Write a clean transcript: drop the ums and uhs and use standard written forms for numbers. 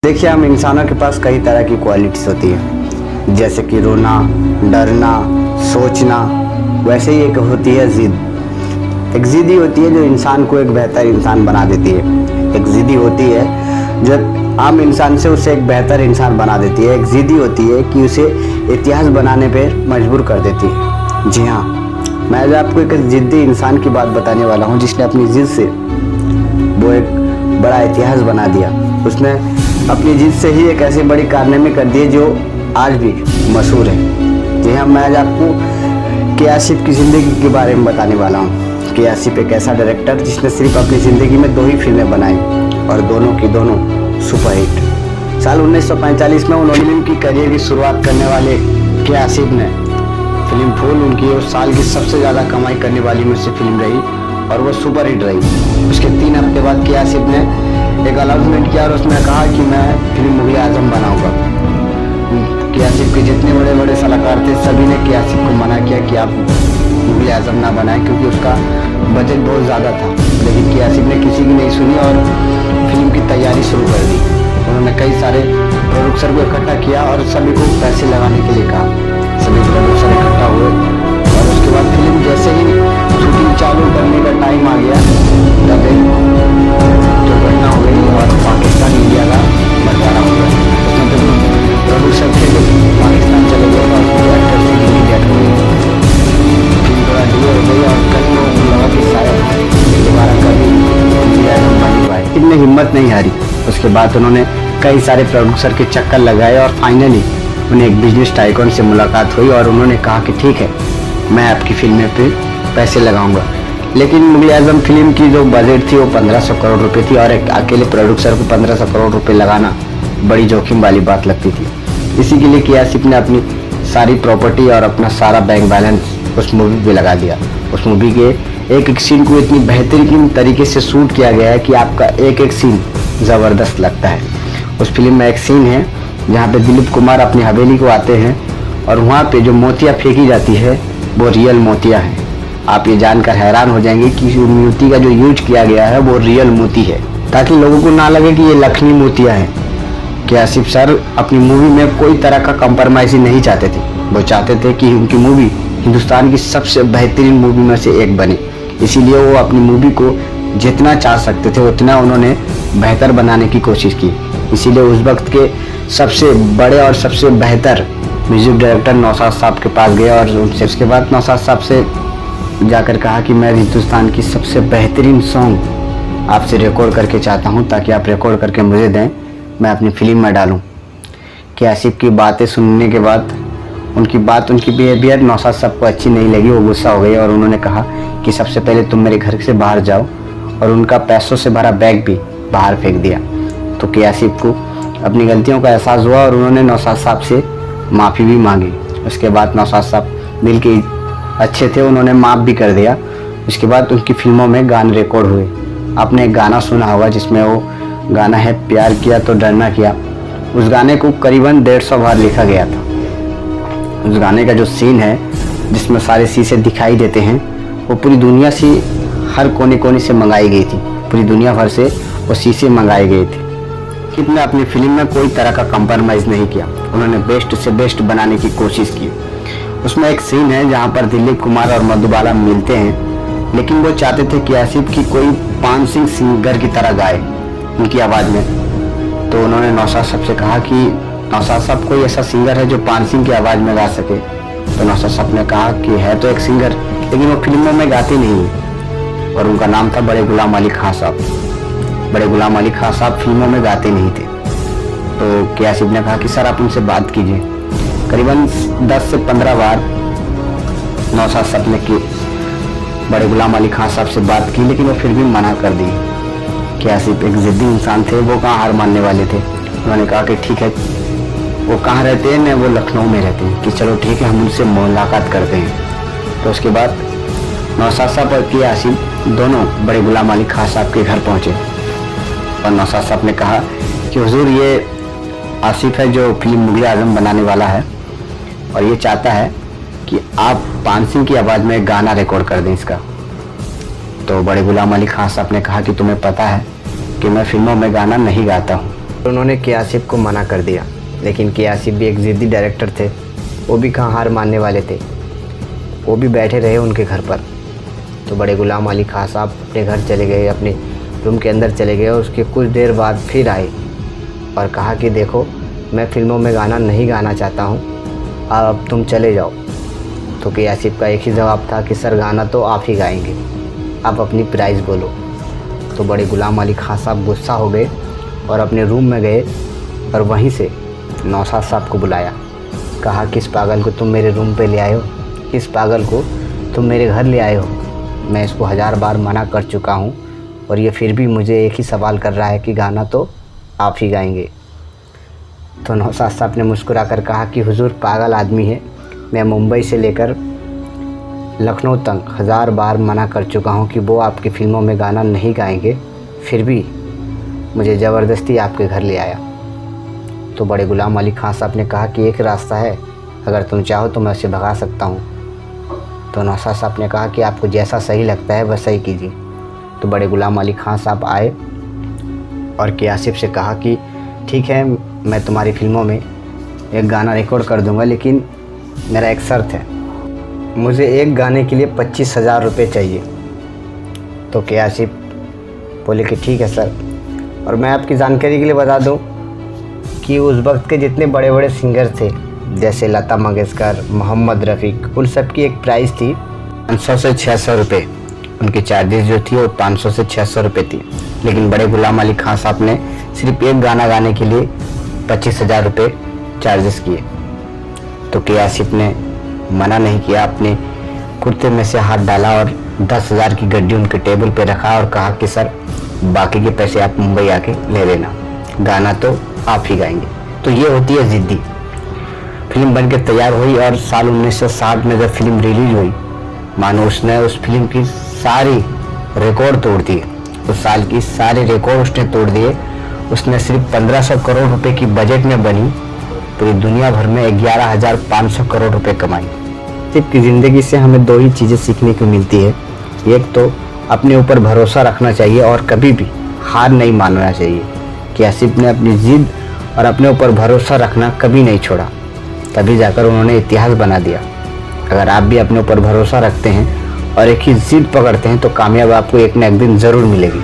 देखिए, हम इंसानों के पास कई तरह की क्वालिटीज़ होती है, जैसे कि रोना, डरना, सोचना। वैसे ही एक होती है ज़िद। एक ज़िद ही होती है जो इंसान को एक बेहतर इंसान बना देती है। एक ज़िद ही होती है जो आम इंसान से उसे एक बेहतर इंसान बना देती है। एक ज़िद ही होती है कि उसे इतिहास बनाने पर मजबूर कर देती है। जी हाँ, मैं आज आपको एक ज़िद्दी इंसान की बात बताने वाला हूँ, जिसने अपनी ज़िद से वो एक बड़ा इतिहास बना दिया। उसने अपनी जिद से ही एक ऐसी बड़ी कारनामे कर दिए जो आज भी मशहूर है। जी हाँ, मैं आज आपको के आसिफ की ज़िंदगी के बारे में बताने वाला हूँ। के आसिफ एक ऐसा डायरेक्टर जिसने सिर्फ अपनी ज़िंदगी में 2 ही फिल्में बनाई और दोनों की दोनों सुपरहिट। साल 1945 में उन्होंने फिल्म की करियर की शुरुआत करने वाले के आसिफ ने फिल्म फूल उनकी उस साल की सबसे ज़्यादा कमाई करने वाली में से फिल्म रही और वो सुपरहिट रही। उसके 3 हफ्ते बाद के आसिफ ने एक अनाउंसमेंट किया और उसने कहा कि मैं फिल्म मुग़ल आज़म बनाऊंगा। के आसिफ के जितने बड़े बड़े सलाहकार थे सभी ने के आसिफ को मना किया कि आप मुग़ल आज़म ना बनाएं, क्योंकि उसका बजट बहुत ज़्यादा था। लेकिन के आसिफ ने किसी की नहीं सुनी और फिल्म की तैयारी शुरू कर दी। उन्होंने कई सारे प्रोड्यूसर को इकट्ठा किया और सभी को पैसे लगाने के लिए कहा। सभी प्रोड्यूसर इकट्ठा हुए और उसके बाद फिल्म जैसे ही शूटिंग चालू करने का टाइम आ गया तब दुर्घटना हो गई और पाकिस्तान इंडिया का बंटवारा हो गया। उसमें तो प्रोड्यूसर थे जो पाकिस्तान चले गए और एक्टर से की डेथ हो गई। फिल्म थोड़ा डिले हो गई और कई लोगों को लगा कि शायद दोबारा कभी इंडिया बन पाए। इतनी हिम्मत नहीं हारी। उसके बाद उन्होंने कई सारे प्रोड्यूसर के चक्कर लगाए और फाइनली उन्हें एक बिजनेस टाइकून से मुलाकात हुई और उन्होंने कहा कि ठीक है, मैं आपकी फिल्में पे पैसे लगाऊंगा। लेकिन मुग़ल आज़म फिल्म की जो बजट थी वो 1500 करोड़ रुपए थी और एक अकेले प्रोड्यूसर को 1500 करोड़ रुपए लगाना बड़ी जोखिम वाली बात लगती थी। इसी के लिए के आसिफ ने अपनी सारी प्रॉपर्टी और अपना सारा बैंक बैलेंस उस मूवी पे लगा दिया। उस मूवी के एक एक सीन को इतनी बेहतरीन तरीके से शूट किया गया है कि आपका एक एक सीन ज़बरदस्त लगता है। उस फिल्म में एक सीन है जहाँ पे दिलीप कुमार अपनी हवेली को आते हैं और वहाँ पे जो मोतियाँ फेंकी जाती है वो रियल मोतियाँ हैं। आप ये जानकर हैरान हो जाएंगे कि मोती का जो यूज किया गया है वो रियल मोती है, ताकि लोगों को ना लगे कि ये लखनी मोतियाँ हैं। के आसिफ सर अपनी मूवी में कोई तरह का कंप्रोमाइज़ नहीं चाहते थे। वो चाहते थे कि उनकी मूवी हिंदुस्तान की सबसे बेहतरीन मूवी में से एक बने। इसीलिए वो अपनी मूवी को जितना चाह सकते थे उतना उन्होंने बेहतर बनाने की कोशिश की। इसीलिए उस वक्त के सबसे बड़े और सबसे बेहतर म्यूजिक डायरेक्टर नौशाद साहब के पास गए और उनसे उसके बाद नौशाद साहब से जाकर कहा कि मैं हिंदुस्तान की सबसे बेहतरीन सॉन्ग आपसे रिकॉर्ड करके चाहता हूं, ताकि आप रिकॉर्ड करके मुझे दें, मैं अपनी फिल्म में डालूं। के आसिफ की बातें सुनने के बाद उनकी बिहेवियर नौशाद साहब को अच्छी नहीं लगी। वो गुस्सा हो गए और उन्होंने कहा कि सबसे पहले तुम मेरे घर से बाहर जाओ, और उनका पैसों से भरा बैग भी बाहर फेंक दिया। तो के आसिफ को अपनी गलतियों का एहसास हुआ और उन्होंने नौशाद साहब से माफ़ी भी मांगी। उसके बाद नौशाद साहब दिल के अच्छे थे, उन्होंने माफ़ भी कर दिया। उसके बाद उनकी फिल्मों में गाने रिकॉर्ड हुए। आपने एक गाना सुना होगा जिसमें वो गाना है प्यार किया तो डरना किया। उस गाने को करीबन 150 बार लिखा गया था। उस गाने का जो सीन है जिसमें सारे शीशे दिखाई देते हैं वो पूरी दुनिया से हर कोने कोने से मंगाई गई थी। पूरी दुनिया भर से वो शीशे मंगाए गए थे। कितने अपनी फिल्म में कोई तरह का कंप्रोमाइज़ नहीं किया। उन्होंने बेस्ट से बेस्ट बनाने की कोशिश की। उसमें एक सीन है जहाँ पर दिलीप कुमार और मधुबाला मिलते हैं, लेकिन वो चाहते थे कि आसिफ की कोई पान सिंह सिंगर की तरह गाए उनकी आवाज़ में। तो उन्होंने नौशाद साहब से कहा कि नौशाद साहब कोई ऐसा सिंगर है जो पान सिंह की आवाज़ में गा सके। तो नौशाद साहब ने कहा कि है तो एक सिंगर, लेकिन वो फिल्मों में गाते नहीं हैं, और उनका नाम था बड़े गुलाम अली खां साहब। बड़े गुलाम अली खां साहब फिल्मों में गाते नहीं थे। तो के आसिफ ने कहा कि सर आप उनसे बात कीजिए। करीबन 10 से 15 बार नौशाद साहब ने की बड़े गुलाम अली खां साहब से बात की, लेकिन वो फिर भी मना कर दी। के आसिफ एक ज़िद्दी इंसान थे, वो कहाँ हार मानने वाले थे। उन्होंने कहा कि ठीक है, वो कहाँ रहते हैं, वो लखनऊ में रहते हैं, कि चलो ठीक है हम उनसे मुलाकात करते हैं। तो उसके बाद नौशाद साहब और के आसिफ दोनों बड़े गुलाम अली खां साहब के घर पहुँचे और नौशाद साहब ने कहा कि हुजूर ये आसिफ है जो फिल्म मुग़ल आज़म बनाने वाला है और ये चाहता है कि आप पान सिंह की आवाज़ में गाना रिकॉर्ड कर दें इसका। तो बड़े गुलाम अली खां साहब ने कहा कि तुम्हें पता है कि मैं फिल्मों में गाना नहीं गाता हूँ, उन्होंने के आसिफ को मना कर दिया, लेकिन के आसिफ भी एक ज़िद्दी डायरेक्टर थे। वो भी कहाँ हार मानने वाले थे, वो भी बैठे रहे उनके घर पर। तो बड़े गुलाम अली खां साहब अपने घर चले गए, अपने रूम के अंदर चले गए। और उसके कुछ देर बाद फिर आए और कहा कि देखो, मैं फ़िल्मों में गाना नहीं गाना चाहता हूँ, अब तुम चले जाओ। तो के आसिफ का एक ही जवाब था कि सर, गाना तो आप ही गाएंगे, आप अपनी प्राइस बोलो। तो बड़े गुलाम अली खां साहब गुस्सा हो गए और अपने रूम में गए और वहीं से नौशाद साहब को बुलाया। कहा, किस पागल को तुम मेरे रूम पे ले आए हो, किस पागल को तुम मेरे घर ले आए हो? मैं इसको 1000 बार मना कर चुका हूँ और ये फिर भी मुझे एक ही सवाल कर रहा है कि गाना तो आप ही गाएंगे। तो नौशाद साहब ने मुस्कुरा कर कहा कि हुजूर पागल आदमी है, मैं मुंबई से लेकर लखनऊ तक 1000 बार मना कर चुका हूँ कि वो आपकी फ़िल्मों में गाना नहीं गाएंगे, फिर भी मुझे ज़बरदस्ती आपके घर ले आया। तो बड़े गुलाम अली खां साहब ने कहा कि एक रास्ता है, अगर तुम चाहो तो मैं उसे भगा सकता हूँ। तो नौशाद साहब ने कहा कि आपको जैसा सही लगता है वैसा ही कीजिए। तो बड़े गुलाम अली खां साहब आए और के आसिफ से कहा कि ठीक है, मैं तुम्हारी फ़िल्मों में एक गाना रिकॉर्ड कर दूँगा, लेकिन मेरा एक शर्त है, मुझे एक गाने के लिए 25,000 रुपये चाहिए। तो के आसिफ बोले कि ठीक है सर। और मैं आपकी जानकारी के लिए बता दूं कि उस वक्त के जितने बड़े बड़े सिंगर थे, जैसे लता मंगेशकर, मोहम्मद रफ़ी, उन सब की एक प्राइस थी 500 से 600 रुपये। उनकी चार्जेस जो थी वो 500 से 600 रुपये थी। लेकिन बड़े गुलाम अली खां साहब ने सिर्फ एक गाना गाने के लिए 25,000 रुपये चार्जेस किए। तो के आसिफ ने मना नहीं किया, अपने कुर्ते में से हाथ डाला और 10,000 की गड्डी उनके टेबल पे रखा और कहा कि सर, बाकी के पैसे आप मुंबई आके ले लेना, गाना तो आप ही गाएंगे। तो ये होती है ज़िद्दी। फिल्म बन के तैयार हुई और साल 1960 में जब फिल्म रिलीज हुई, मानो उसने उस फिल्म की सारी रिकॉर्ड तोड़ दिए। उस साल की सारे रिकॉर्ड उसने तोड़ दिए। उसने सिर्फ 1500 करोड़ रुपए की बजट में बनी पूरी दुनिया भर में 11,500 करोड़ रुपए कमाई। आसिफ की ज़िंदगी से हमें दो ही चीज़ें सीखने को मिलती है। एक तो अपने ऊपर भरोसा रखना चाहिए और कभी भी हार नहीं मानना चाहिए। कि आसिफ ने अपनी ज़िद और अपने ऊपर भरोसा रखना कभी नहीं छोड़ा, तभी जाकर उन्होंने इतिहास बना दिया। अगर आप भी अपने ऊपर भरोसा रखते हैं और एक ही ज़िद पकड़ते हैं तो कामयाबी आपको एक न एक दिन ज़रूर मिलेगी।